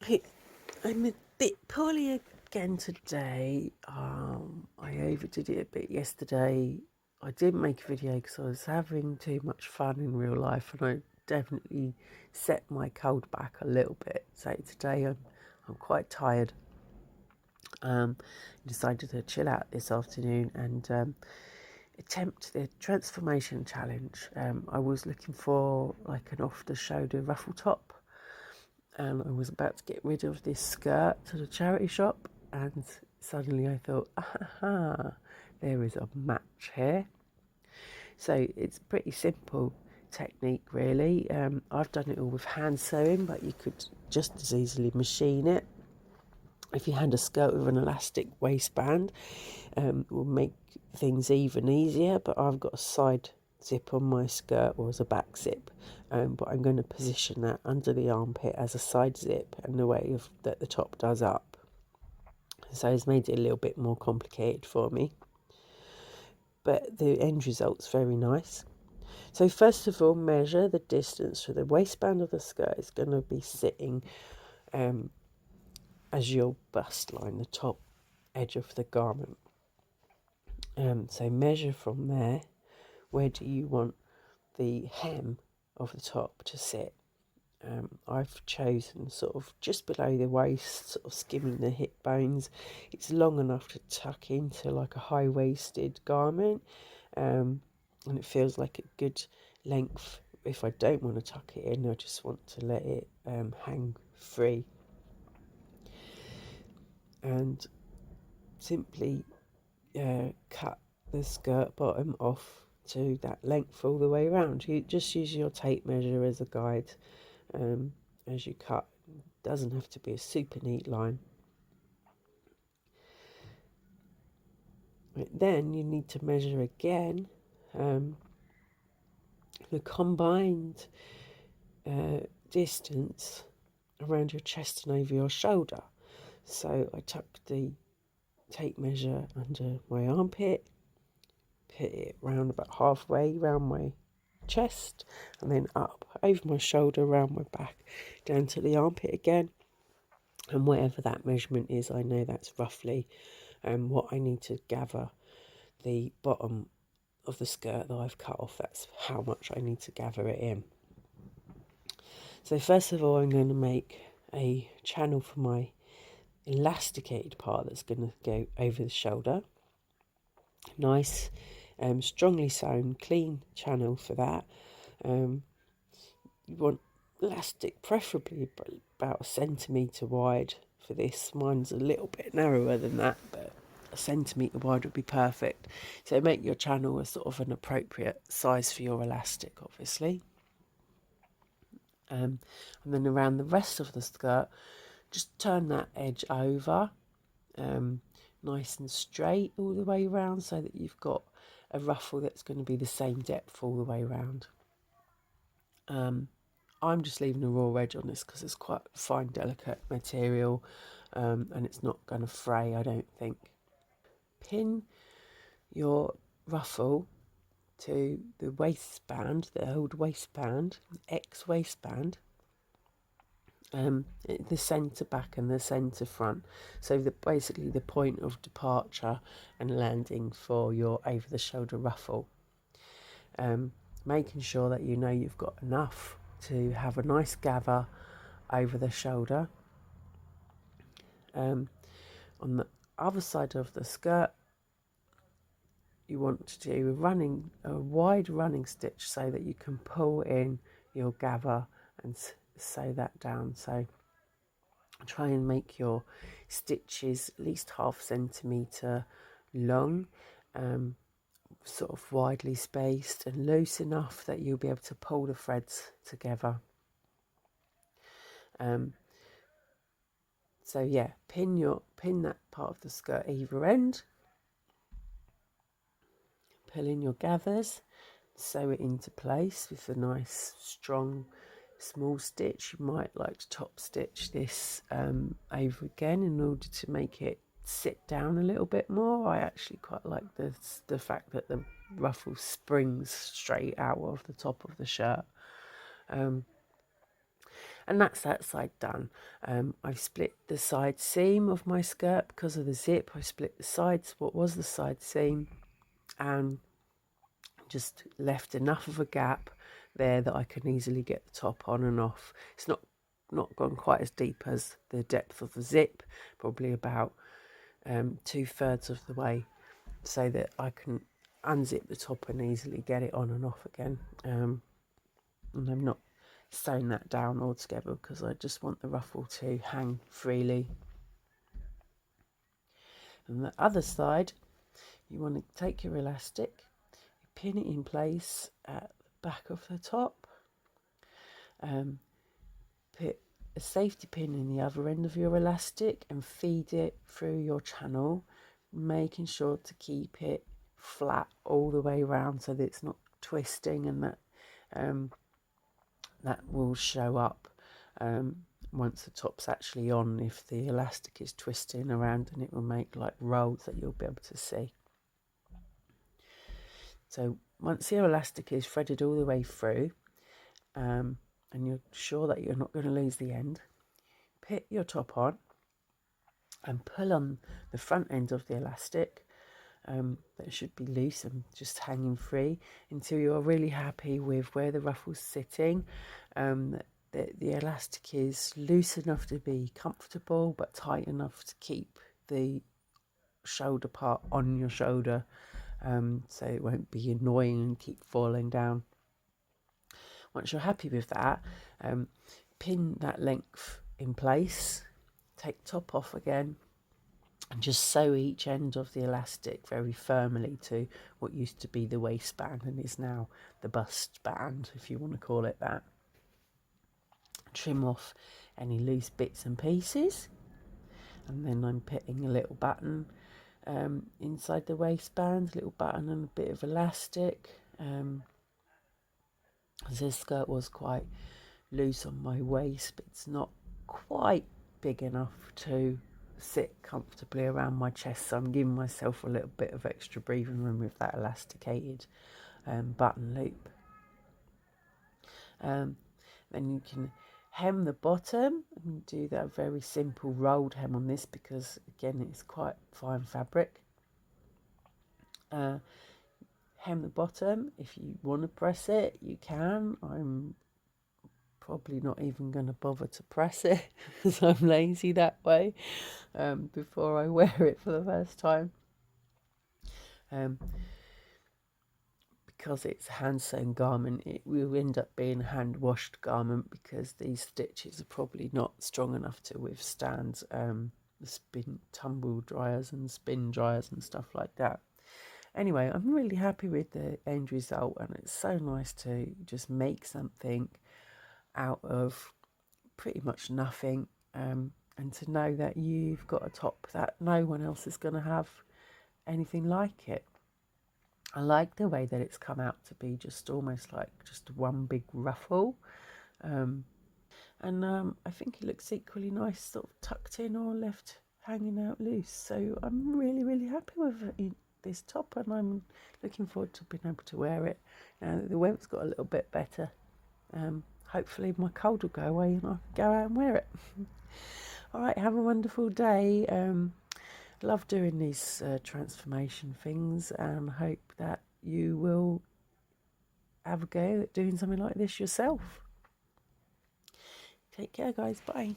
Right, I'm a bit poorly again today. I overdid it a bit yesterday. I didn't make a video because I was having too much fun in real life, and I definitely set my cold back a little bit. So today I'm quite tired. Decided to chill out this afternoon and attempt the transformation challenge. I was looking for like an off-the-shoulder ruffle top, and I was about to get rid of this skirt to the charity shop, and suddenly I thought, aha, there is a match here. So it's a pretty simple technique, really. I've done it all with hand sewing, but you could just as easily machine it. If you hand a skirt with an elastic waistband, it will make things even easier, but I've got a side zip on my skirt, or as a back zip, but I'm going to position that under the armpit as a side zip, and the way that the top does up. So it's made it a little bit more complicated for me, but the end result's very nice. So first of all, measure the distance for the waistband of the skirt is going to be sitting as your bust line, the top edge of the garment. So measure from there. Where do you want the hem of the top to sit? I've chosen sort of just below the waist, sort of skimming the hip bones. It's long enough to tuck into like a high-waisted garment, and it feels like a good length. If I don't want to tuck it in, I just want to let it hang free. And simply cut the skirt bottom off to that length all the way around. You just use your tape measure as a guide as you cut. It doesn't have to be a super neat line. Then you need to measure again the combined distance around your chest and over your shoulder. So I tucked the tape measure under my armpit, put it round about halfway round my chest, and then up over my shoulder, around my back, down to the armpit again. And whatever that measurement is, I know that's roughly what I need to gather the bottom of the skirt that I've cut off. That's how much I need to gather it in. So first of all, I'm going to make a channel for my elasticated part that's going to go over the shoulder. Nice, strongly sewn, clean channel for that. You want elastic, preferably about 1 centimetre wide for this. Mine's a little bit narrower than that, but 1 centimetre wide would be perfect. So make your channel a sort of an appropriate size for your elastic, obviously. And then around the rest of the skirt, just turn that edge over, nice and straight all the way around, so that you've got a ruffle that's going to be the same depth all the way around. I'm just leaving a raw edge on this because it's quite fine, delicate material, and it's not going to fray, I don't think. Pin your ruffle to the waistband, the old waistband, X waistband, the centre back and the centre front. So basically the point of departure and landing for your over-the-shoulder ruffle. Making sure that you know you've got enough to have a nice gather over the shoulder. On the other side of the skirt, you want to do a wide running stitch so that you can pull in your gather and sew that down. So try and make your stitches at least 0.5 centimetre long, sort of widely spaced and loose enough that you'll be able to pull the threads together. So yeah, pin that part of the skirt either end, pull in your gathers, sew it into place with a nice strong small stitch. You might like to top stitch this over again in order to make it sit down a little bit more. I actually quite like the fact that the ruffle springs straight out of the top of the shirt. And that's that side done. I've split the side seam of my skirt because of the zip. I split the sides, what was the side seam, and just left enough of a gap there that I can easily get the top on and off. It's not gone quite as deep as the depth of the zip, probably about 2/3 of the way, so that I can unzip the top and easily get it on and off again. And I'm not sewing that down altogether because I just want the ruffle to hang freely. And the other side, you want to take your elastic, pin it in place at the back of the top, put a safety pin in the other end of your elastic and feed it through your channel, making sure to keep it flat all the way around so that it's not twisting, and that will show up once the top's actually on if the elastic is twisting around, and it will make like rolls that you'll be able to see. So once your elastic is threaded all the way through, and you're sure that you're not going to lose the end, put your top on and pull on the front end of the elastic. That should be loose and just hanging free until you're really happy with where the ruffle's sitting. The elastic is loose enough to be comfortable but tight enough to keep the shoulder part on your shoulder, so it won't be annoying and keep falling down. Once you're happy with that, pin that length in place, take top off again, and just sew each end of the elastic very firmly to what used to be the waistband and is now the bust band, if you want to call it that. Trim off any loose bits and pieces, and then I'm putting a little button inside the waistband, a little button and a bit of elastic. This skirt was quite loose on my waist, but it's not quite big enough to sit comfortably around my chest, so I'm giving myself a little bit of extra breathing room with that elasticated button loop. Then you can hem the bottom and do that very simple rolled hem on this because again it's quite fine fabric. Hem the bottom. If you want to press it, you can. I'm probably not even going to bother to press it because I'm lazy that way before I wear it for the first time. Because it's a hand sewn garment, it will end up being a hand washed garment because these stitches are probably not strong enough to withstand the tumble dryers and spin dryers and stuff like that. Anyway, I'm really happy with the end result, and it's so nice to just make something out of pretty much nothing, and to know that you've got a top that no one else is going to have anything like it. I like the way that it's come out to be just almost like just one big ruffle, and I think it looks equally nice sort of tucked in or left hanging out loose. So I'm really happy with this top, and I'm looking forward to being able to wear it now that the weather's got a little bit better. Hopefully my cold will go away and I can go out and wear it. All right, have a wonderful day. Love doing these transformation things, and hope that you will have a go at doing something like this yourself. Take care, guys. Bye.